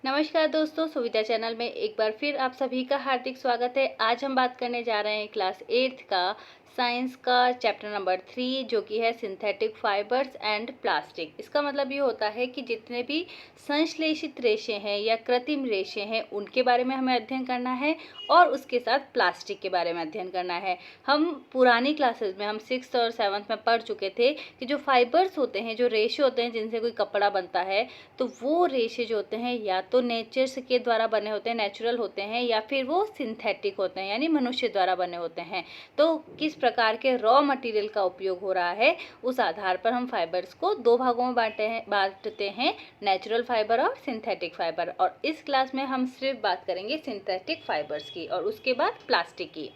नमस्कार दोस्तों, सुविधा चैनल में एक बार फिर आप सभी का हार्दिक स्वागत है। आज हम बात करने जा रहे हैं क्लास 8th का साइंस का चैप्टर नंबर 3 जो कि है सिंथेटिक फाइबर्स एंड प्लास्टिक। इसका मतलब ये होता है कि जितने भी संश्लेषित रेशे हैं या कृत्रिम रेशे हैं उनके बारे में हमें अध्ययन करना है और उसके साथ प्लास्टिक के बारे में अध्ययन करना है। हम पुरानी क्लासेस में हम 6th और 7th में पढ़ चुके थे कि जो फाइबर्स होते हैं, जो रेशे होते हैं जिनसे कोई कपड़ा बनता है, तो वो रेशे जो होते हैं या तो नेचर के द्वारा बने होते हैं, नेचुरल होते हैं, या फिर वो सिंथेटिक होते हैं यानी मनुष्य द्वारा बने होते हैं। तो किस प्रकार के रॉ मटेरियल का उपयोग हो रहा है उस आधार पर हम फाइबर्स को दो भागों में बांटते हैं, नेचुरल फाइबर और सिंथेटिक फाइबर। और इस क्लास में हम सिर्फ बात करेंगे सिंथेटिक फाइबर्स की और उसके बाद प्लास्टिक की।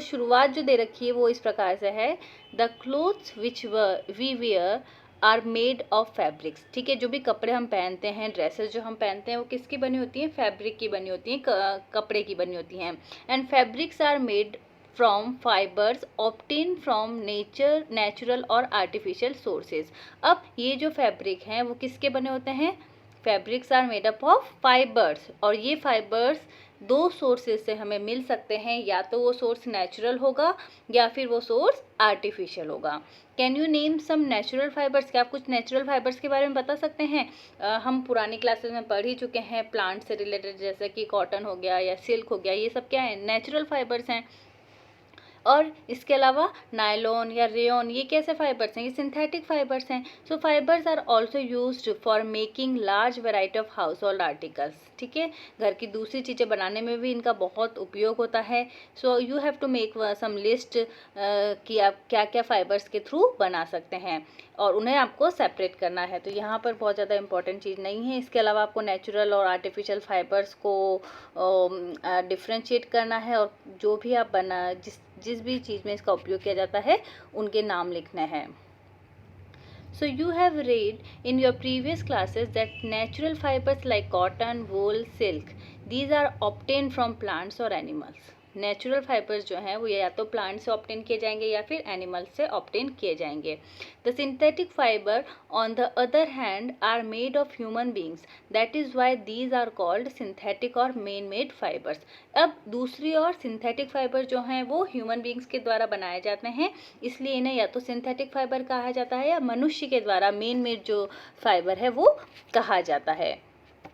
शुरुआत जो दे रखी है वो इस प्रकार से है, the clothes which we wear are made of fabrics. ठीक है, जो भी कपड़े हम पहनते हैं, ड्रेसेस जो हम पहनते हैं वो किसकी बनी होती हैं? फैब्रिक की बनी होती हैं, कपड़े की बनी होती हैं। And fabrics are made from fibres obtain from natural और आर्टिफिशियल सोर्सेज। अब ये जो फैब्रिक हैं वो किसके बने होते हैं? Fabrics are made up of fibres, और ये फाइबर्स दो सोर्सेज से हमें मिल सकते हैं, या तो वो सोर्स नेचुरल होगा या फिर वो सोर्स आर्टिफिशियल होगा। Can you name some natural fibres? क्या आप कुछ नेचुरल फाइबर्स के बारे में बता सकते हैं? हम पुरानी क्लासेस में पढ़ ही चुके हैं प्लांट से रिलेटेड, जैसे कि कॉटन हो गया या सिल्क हो गया, ये सब क्या है? नेचुरल फाइबर्स हैं। और इसके अलावा नायलॉन या रेयॉन, ये कैसे फाइबर्स हैं? ये सिंथेटिक फाइबर्स हैं। So fibres are also used for making large variety of household articles. ठीक है, घर की दूसरी चीज़ें बनाने में भी इनका बहुत उपयोग होता है। So you have to make some list कि आप क्या क्या फाइबर्स के थ्रू बना सकते हैं और उन्हें आपको सेपरेट करना है। तो यहाँ पर बहुत ज़्यादा इंपॉर्टेंट चीज़ नहीं है। इसके अलावा आपको नेचुरल और आर्टिफिशियल फाइबर्स को डिफ्रेंशिएट करना है, और जो भी आप जिस भी चीज़ में इसका उपयोग किया जाता है उनके नाम लिखने हैं। So you have read in your previous classes that natural fibers like cotton, wool, silk, these are obtained from plants or animals. Natural fibres जो हैं वो या तो प्लांट से ऑब्टेन किए जाएंगे या फिर एनिमल से ऑब्टेन किए जाएंगे। The synthetic fibre on the other hand are made of human beings, that is why these are called synthetic और मेन मेड फाइबर्स। अब दूसरी ओर सिंथेटिक फाइबर जो हैं वो ह्यूमन बींग्स के द्वारा बनाए जाते हैं, इसलिए इन्हें या तो सिंथेटिक फाइबर कहा जाता है या मनुष्य के द्वारा मेन मेड जो फाइबर है वो कहा जाता है।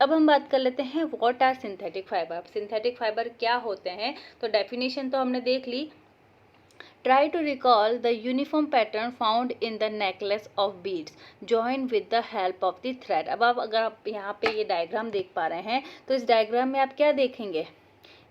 अब हम बात कर लेते हैं what are synthetic fibre. Synthetic fibre क्या होते हैं? तो डेफिनेशन तो हमने देख ली। Try to recall the uniform pattern found in the necklace of beads join with the help of the thread. अब आप अगर आप यहाँ पे ये डायग्राम देख पा रहे हैं तो इस डायग्राम में आप क्या देखेंगे?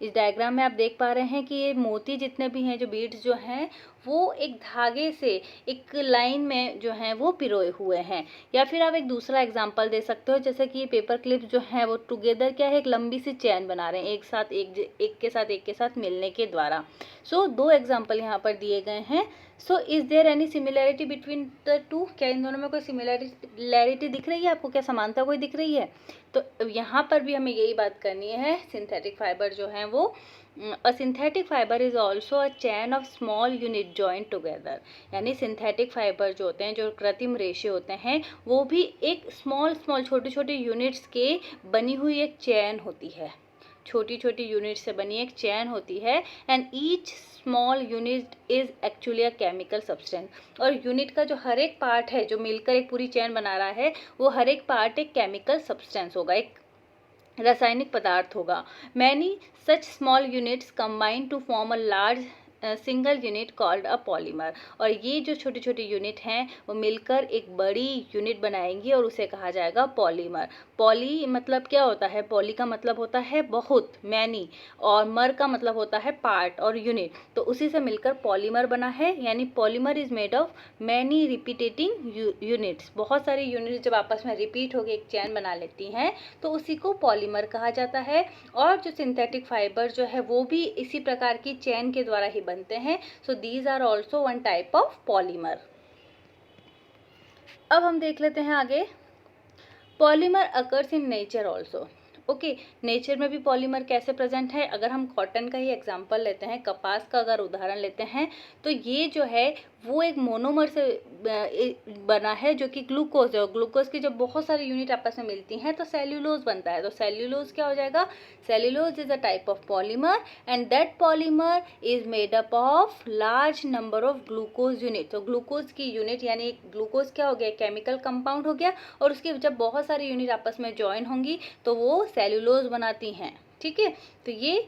इस डायग्राम में आप देख पा रहे हैं कि ये मोती जितने भी हैं, जो बीड्स जो हैं, वो एक धागे से एक लाइन में जो हैं वो पिरोए हुए हैं। या फिर आप एक दूसरा एग्जांपल दे सकते हो, जैसे कि ये पेपर क्लिप्स जो हैं वो टुगेदर क्या है, एक लंबी सी चेन बना रहे हैं एक साथ, एक के साथ मिलने के द्वारा। दो एग्जाम्पल यहाँ पर दिए गए हैं। Is there any similarity between the two? क्या इन दोनों में कोई सिमिलैरिटी दिख रही है आपको? क्या समानता कोई दिख रही है? तो यहाँ पर भी हमें यही बात करनी है। सिंथेटिक फाइबर जो हैं वो अ synthetic fibre is also a chain of small unit joint together. यानी सिंथेटिक फाइबर जो होते हैं, जो कृत्रिम रेशे होते हैं, वो भी एक स्मॉल छोटे छोटे यूनिट्स के बनी हुई एक चैन होती है। छोटी छोटी यूनिट से बनी एक चैन होती है। And each small unit is actually a chemical substance. और यूनिट का जो हर एक पार्ट है जो मिलकर एक पूरी चैन बना रहा है, वो हर एक पार्ट एक केमिकल सब्सटेंस होगा, एक रासायनिक पदार्थ होगा। Many such small units combine to form a large single unit called a polymer. और ये जो छोटे छोटे यूनिट हैं वो मिलकर एक बड़ी यूनिट बनाएंगी और उसे कहा जाएगा पॉलीमर। पॉली मतलब क्या होता है? पॉली का मतलब होता है बहुत, मैनी, और मर का मतलब होता है पार्ट और यूनिट, तो उसी से मिलकर पॉलीमर बना है। यानी polymer is made of many repeating units. बहुत सारी यूनिट्स जब आपस में रिपीट होकर एक चैन बना लेती हैं तो उसी को पॉलीमर कहा जाता है। और जो सिंथेटिक फाइबर जो है वो भी इसी प्रकार की चैन के द्वारा ही बनते हैं। These are also one type of polymer. अब हम देख लेते हैं आगे, polymer occurs in nature also. Okay, nature में भी पॉलीमर कैसे प्रेजेंट है, अगर हम कॉटन का ही एग्जांपल लेते हैं, कपास का अगर उदाहरण लेते हैं, तो ये जो है वो एक मोनोमर से बना है जो कि ग्लूकोज है, और ग्लूकोज की जब बहुत सारी यूनिट आपस में मिलती हैं तो सेल्यूलोज बनता है। तो सेल्यूलोज क्या हो जाएगा, cellulose is a type of polymer and that polymer is made up of large number of glucose unit. तो ग्लूकोज की यूनिट यानी ग्लूकोज क्या हो गया, केमिकल कंपाउंड हो गया, और उसकी जब बहुत सारी यूनिट आपस में ज्वाइन होंगी तो वो सेल्यूलोज बनाती हैं। ठीक है, तो ये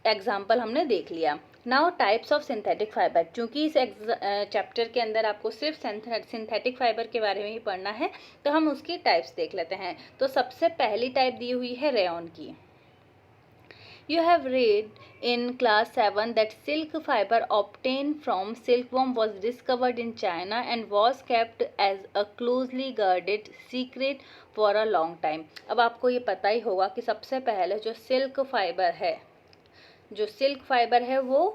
एग्जाम्पल हमने देख लिया। Now types of synthetic fibre, क्योंकि इस चैप्टर के अंदर आपको सिर्फ सिंथेटिक फाइबर के बारे में ही पढ़ना है, तो हम उसकी टाइप्स देख लेते हैं। तो सबसे पहली टाइप दी हुई है रेयॉन की। You have read in class 7 that silk fiber obtained from silkworm was discovered in China and was kept as a closely guarded secret for a long time। अब आपको ये पता ही होगा कि सबसे पहले जो सिल्क फाइबर है वो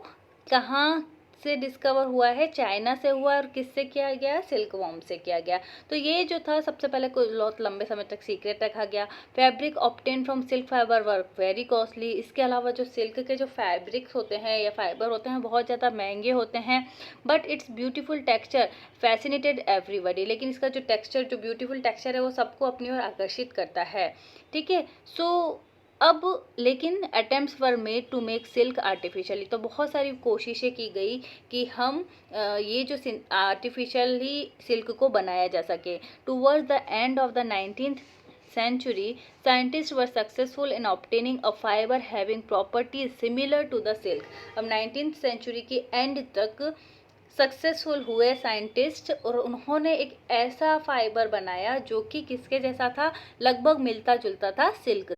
कहाँ से डिस्कवर हुआ है, चाइना से हुआ, और किससे किया गया, सिल्क वॉर्म से किया गया। तो ये जो था सबसे पहले बहुत लंबे समय तक सीक्रेट रखा गया। Fabric obtain from silk fibre were very costly. इसके अलावा जो सिल्क के जो फैब्रिक्स होते हैं या फाइबर होते हैं बहुत ज़्यादा महंगे होते हैं, but it's beautiful texture fascinated everybody. लेकिन इसका जो टेक्सचर, जो ब्यूटीफुल टेक्सचर है वो सबको अपनी ओर आकर्षित करता है। ठीक है, सो अब लेकिन attempts were made to make silk artificially. तो बहुत सारी कोशिशें की गई कि हम ये जो आर्टिफिशियली सिल्क को बनाया जा सके। Towards the end of the 19th century, scientists were successful in obtaining a fiber having properties similar to the silk। अब 19th century की एंड तक सक्सेसफुल हुए साइंटिस्ट, और उन्होंने एक ऐसा फाइबर बनाया जो कि किसके जैसा था, लगभग मिलता जुलता था सिल्क।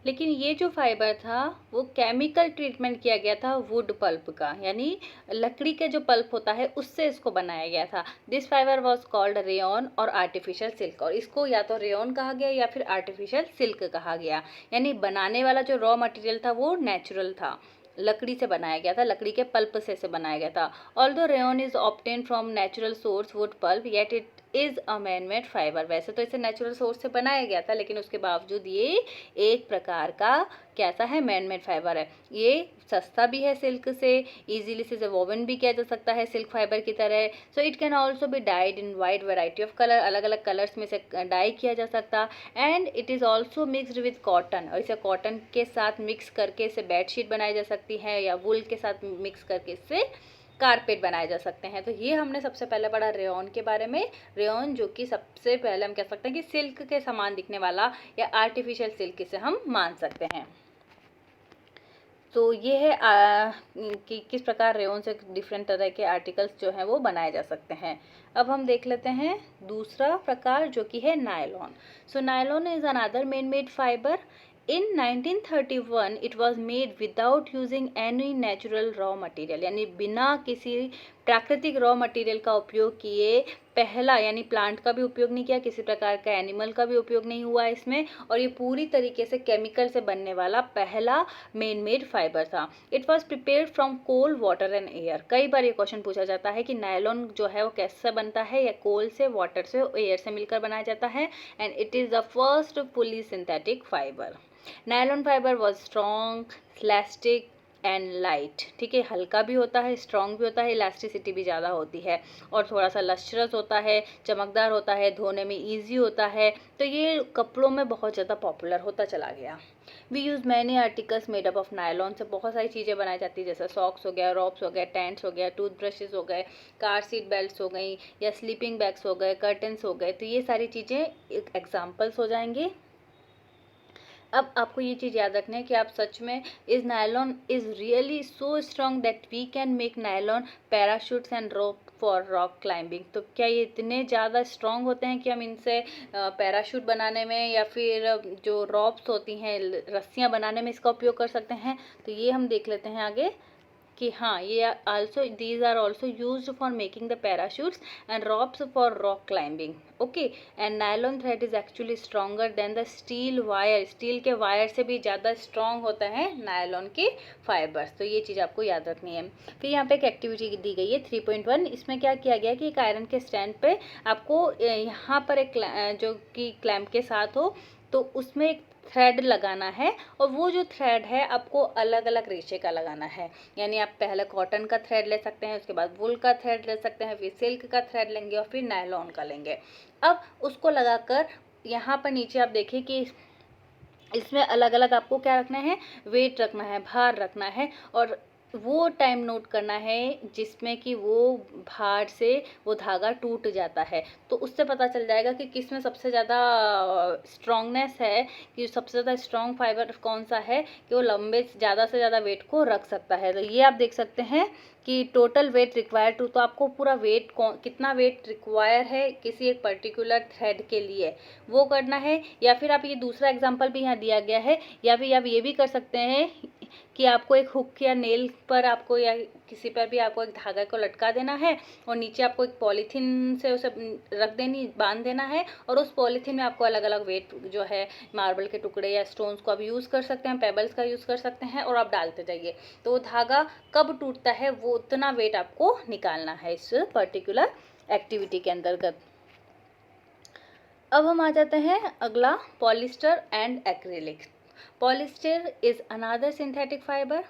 लेकिन ये जो फाइबर था वो केमिकल ट्रीटमेंट किया गया था वुड पल्प का, यानी लकड़ी के जो पल्प होता है उससे इसको बनाया गया था। This fibre was called rayon और आर्टिफिशियल सिल्क। और इसको या तो रेयॉन कहा गया या फिर आर्टिफिशियल सिल्क कहा गया। यानी बनाने वाला जो रॉ मटेरियल था वो नेचुरल था, लकड़ी से बनाया गया था, लकड़ी के पल्प से बनाया गया था। Although rayon is obtain from natural source wood pulp yet it is a man made fibre. वैसे तो इसे नेचुरल सोर्स से बनाया गया था, लेकिन उसके बावजूद ये एक प्रकार का कैसा है, मैन मेड फाइबर है। ये सस्ता भी है सिल्क से, इजीली से वोवन भी किया जा सकता है सिल्क फाइबर की तरह। So it can also be died in wide variety of colour, अलग अलग कलर्स में से डाई किया जा सकता। And it is also mixed with cotton, और इसे कॉटन के साथ मिक्स करके इसे बेडशीट बनाई जा सकती है, या वुल के साथ मिक्स करके इससे कारपेट बनाए जा सकते हैं। तो ये हमने सबसे पहले पढ़ा रेयॉन के बारे में। रेयॉन जो कि सबसे पहले हम कह सकते हैं कि सिल्क के समान दिखने वाला या आर्टिफिशियल सिल्क इसे हम मान सकते हैं। तो ये है कि किस प्रकार रेयॉन से डिफरेंट तरह के आर्टिकल्स जो हैं वो बनाए जा सकते हैं। अब हम देख लेते हैं दूसरा प्रकार जो कि है nylon. So nylon is another man made fibre. In 1931 it was made without using any natural raw material, यानी बिना किसी प्राकृतिक रॉ मटेरियल का उपयोग किए पहला, यानी प्लांट का भी उपयोग नहीं किया, किसी प्रकार का एनिमल का भी उपयोग नहीं हुआ इसमें, और ये पूरी तरीके से केमिकल से बनने वाला पहला मेन मेड फाइबर था। It was prepared from coal water and air. कई बार ये क्वेश्चन पूछा जाता है कि नायलॉन जो है वो कैसे बनता है, या कोल से, वाटर से, एयर से मिलकर बनाया जाता है। And it is the first fully synthetic fibre. Nylon fibre was strong, elastic and light. ठीक है, हल्का भी होता है, स्ट्रॉन्ग भी होता है, इलास्टिसिटी भी ज़्यादा होती है, और थोड़ा सा लस्ट्रस होता है, चमकदार होता है, धोने में ईजी होता है। तो ये कपड़ों में बहुत ज़्यादा पॉपुलर होता चला गया। We use many articles made up of nylon. से बहुत सारी चीज़ें बनाई जाती है, जैसे सॉक्स हो गया, रॉब्स हो गया, टेंट्स हो गया, टूथब्रशेस हो गए, कार सीट बेल्ट्स हो गई, या स्लीपिंग बैग्स हो गए, कर्टन्स हो गए। तो ये सारी चीज़ें एग्जाम्पल्स हो जाएंगे। अब आपको ये चीज़ याद रखना है कि आप सच में is nylon is really so strong that we can make nylon parachutes and rope for rock climbing. तो क्या ये इतने ज़्यादा स्ट्रॉन्ग होते हैं कि हम इनसे पैराशूट बनाने में या फिर जो रॉप्स होती हैं, रस्सियाँ बनाने में इसका उपयोग कर सकते हैं? तो ये हम देख लेते हैं आगे कि हाँ, ये also these are also use for making the parachutes and ropes for rock climbing. Okay, and nylon thread is actually stronger than the steel wire. Steel के वायर से भी ज़्यादा स्ट्रॉन्ग होता है नायलॉन के फाइबर्स। तो ये चीज़ आपको याद रखनी है। फिर यहाँ पे एक एक्टिविटी दी गई है 3.1। इसमें क्या किया गया कि एक आयरन के स्टैंड पे आपको यहाँ पर एक जो कि क्लैंप के साथ हो, तो उसमें एक थ्रेड लगाना है और वो जो थ्रेड है आपको अलग अलग रेशे का लगाना है। यानी आप पहले कॉटन का थ्रेड ले सकते हैं, उसके बाद वुल का थ्रेड ले सकते हैं, फिर सिल्क का थ्रेड लेंगे और फिर नायलॉन का लेंगे। अब उसको लगाकर यहाँ पर नीचे आप देखिए कि इसमें अलग अलग आपको क्या रखना है, वेट रखना है, भार रखना है और वो टाइम नोट करना है जिसमें कि वो भार से वो धागा टूट जाता है। तो उससे पता चल जाएगा कि किस में सबसे ज़्यादा स्ट्रॉन्गनेस है, कि सबसे ज़्यादा स्ट्रॉन्ग फाइबर कौन सा है कि वो लंबे ज़्यादा से ज़्यादा वेट को रख सकता है। तो ये आप देख सकते हैं कि टोटल वेट रिक्वायर टू, तो आपको पूरा वेट कितना वेट रिक्वायर है किसी एक पर्टिकुलर थ्रेड के लिए वो करना है। या फिर आप ये दूसरा एग्जांपल भी यहाँ दिया गया है, या फिर आप ये भी कर सकते हैं कि आपको एक हुक या नेल पर आपको या किसी पर भी आपको एक धागा को लटका देना है और नीचे आपको एक पॉलीथीन से उसे रख देनी, बांध देना है और उस पॉलीथीन में आपको अलग अलग वेट जो है मार्बल के टुकड़े या स्टोन्स को आप यूज़ कर सकते हैं, पेबल्स का यूज़ कर सकते हैं और आप डालते जाइए। तो वो धागा कब टूटता है वो उतना वेट आपको निकालना है इस पर्टिकुलर एक्टिविटी के अंतर्गत। अब हम आ जाते हैं अगला, polyester and acrylic. Polyester is another synthetic fibre,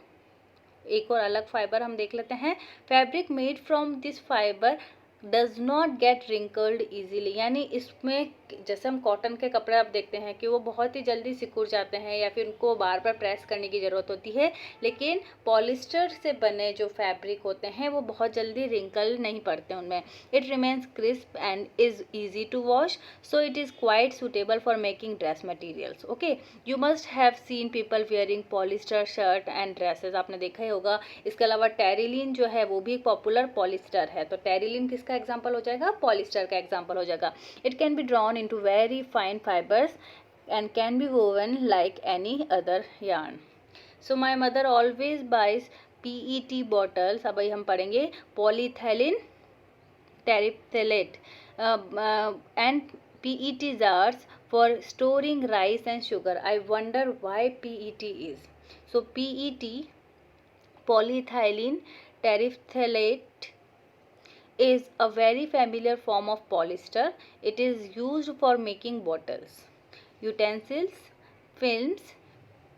एक और अलग फाइबर हम देख लेते हैं। Fabric made from this fibre does not gate wrinkled easily, यानी इसमें जैसे हम कॉटन के कपड़े आप देखते हैं कि वो बहुत ही जल्दी सिकुड़ जाते हैं या फिर उनको बार बार प्रेस करने की ज़रूरत होती है, लेकिन पॉलिस्टर से बने जो फैब्रिक होते हैं वो बहुत जल्दी रिंकल नहीं पड़ते उनमें। It remains crisp and is easy to wash, so it is quite suitable for making dress materials. Okay, you must have seen people wearing polyester shirt and dresses, आपने देखा ही होगा। इसके अलावा टेरिलिन जो है वो भी एक पॉपुलर पॉलिस्टर है। तो टेरिलिन किसका एग्जाम्पल हो जाएगा, पॉलिस्टर का एग्जाम्पल हो जाएगा। It can be drawn into very fine fibres and can be woven like any other yarn. So my mother always buys PET bottles, अब हम पढ़ेंगे polyethylene terephthalate and PET jars for storing rice and sugar. I wonder why PET is. So PET, polyethylene terephthalate, is a very familiar form of polyester. It is used for making bottles, utensils, films,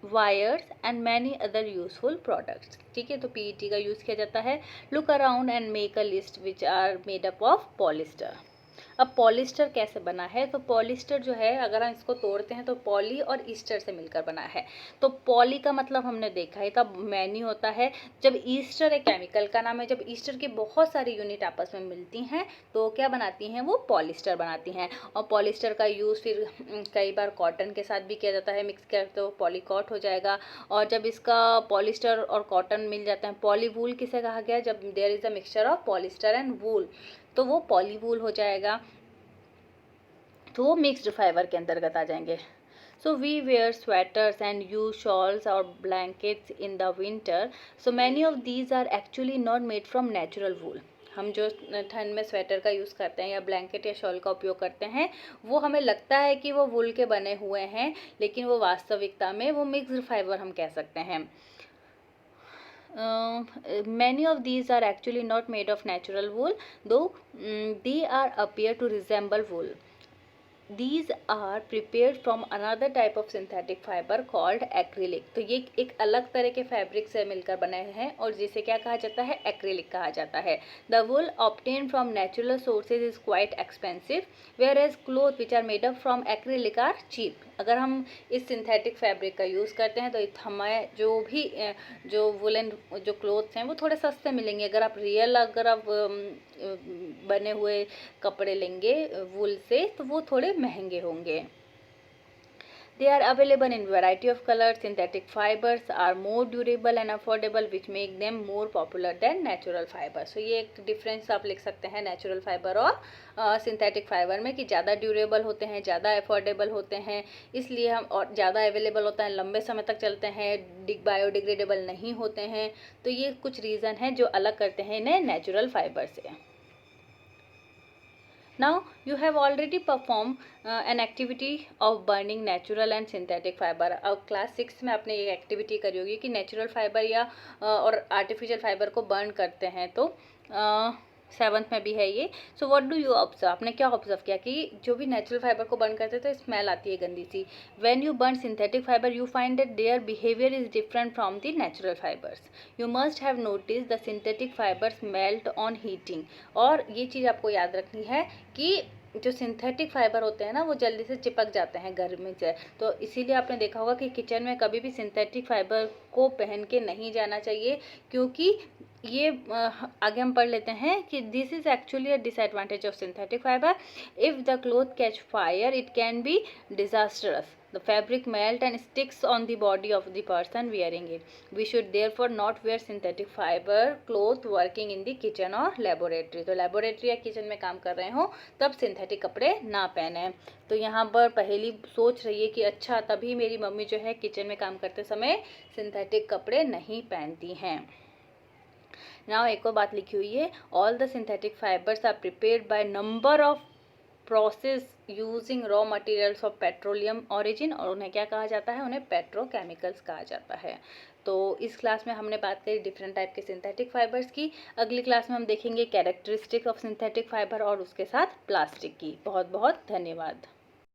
wires and many other useful products. ठीक है, तो PET का use किया जाता है। Look around and make a list which are made up of polyester. अब polyester कैसे बना है, तो पॉलिस्टर जो है अगर हम इसको तोड़ते हैं तो पॉली और ईस्टर से मिलकर बना है। तो पॉली का मतलब हमने देखा है तब मैनी होता है, जब ईस्टर एक केमिकल का नाम है, जब ईस्टर की बहुत सारी यूनिट आपस में मिलती हैं तो क्या बनाती हैं, वो पॉलिस्टर बनाती हैं। और पॉलिस्टर का यूज़ फिर कई बार कॉटन के साथ भी किया जाता है, मिक्स करते तो पॉलीकॉट हो जाएगा। और जब इसका पॉलिस्टर और कॉटन मिल जाता है, पॉलीवूल किसे कहा गया, जब there is a mixture of polyester and wool तो वो पॉलीवूल हो जाएगा, तो वो मिक्स्ड फाइबर के अंतर्गत आ जाएंगे। So we wear sweaters and use shawls और blankets in the winter, so many of these are actually not made from natural wool. हम जो ठंड में स्वेटर का यूज़ करते हैं या ब्लैंकेट या शॉल का उपयोग करते हैं वो हमें लगता है कि वो वूल के बने हुए हैं, लेकिन वो वास्तविकता में वो मिक्स्ड फाइबर हम कह सकते हैं। Many of these are actually not made of natural wool, though they are appear to resemble wool. These are prepared from another type of synthetic fiber called acrylic. तो ये एक अलग तरह के फैब्रिक से मिलकर बने हैं और जिसे क्या कहा जाता है, एक्रिलिक कहा जाता है। The wool obtained from natural sources is quite expensive, whereas clothes which are made up from acrylic are cheap. अगर हम इस सिंथेटिक फैब्रिक का यूज़ करते हैं तो हमें जो वुलन जो क्लोथ्स हैं वो थोड़े सस्ते मिलेंगे। अगर अगर आप बने हुए कपड़े लेंगे वूल से तो वो थोड़े महंगे होंगे। They are available in variety of colors. Synthetic fibers are more durable and affordable, which make them more popular than natural fibers. So ये एक डिफरेंस आप लिख सकते हैं नेचुरल फाइबर और सिंथेटिक फाइबर में, कि ज़्यादा ड्यूरेबल होते हैं, ज़्यादा अफोर्डेबल होते हैं, इसलिए हम और ज़्यादा अवेलेबल होता है, लंबे समय तक चलते हैं, बायोडिग्रेडेबल नहीं होते हैं। तो ये कुछ रीज़न हैं जो अलग करते हैं इन्हें नेचुरल फाइबर से। Now you have already performed an activity of burning natural and synthetic fiber. अब क्लास 6 में आपने ये एक्टिविटी करी होगी कि नेचुरल फाइबर या और आर्टिफिशियल फाइबर को बर्न करते हैं। तो 7th में भी है ये। So what do you observe, आपने क्या ऑब्जर्व किया कि जो भी नेचुरल फाइबर को बर्न करते तो स्मेल आती है गंदी सी। When you burn synthetic fibre you find that their behaviour is different from the natural fibres. You must have notice the synthetic fibres melt on heating. और ये चीज़ आपको याद रखनी है कि जो सिंथेटिक फाइबर होते हैं ना वो जल्दी से चिपक जाते हैं गर्मी से, तो इसीलिए आपने देखा होगा कि किचन में कभी भी सिंथेटिक फाइबर को पहन के नहीं जाना चाहिए, क्योंकि ये आगे हम पढ़ लेते हैं कि this is actually a disadvantage of synthetic fibre. If the cloth catch fire it can be disastrous, the fabric melt and sticks on the body of the person wearing it. We should therefore not wear synthetic fiber cloth working in the kitchen or laboratory. तो laboratory या kitchen में काम कर रहे हो तब synthetic कपड़े ना पहने। तो यहाँ पर पहली सोच रही है कि अच्छा तभी मेरी मम्मी जो है किचन में काम करते समय सिंथेटिक कपड़े नहीं पहनती हैं। नाउ एक और बात लिखी हुई है, all the synthetic fibres are prepared by number of process using raw materials of petroleum origin, और उन्हें क्या कहा जाता है, उन्हें पेट्रोकेमिकल्स कहा जाता है। तो इस क्लास में हमने बात करी डिफरेंट टाइप के सिंथेटिक फाइबर्स की। अगली क्लास में हम देखेंगे कैरेक्टरिस्टिक्स ऑफ सिंथेटिक फाइबर और उसके साथ प्लास्टिक की। बहुत बहुत धन्यवाद।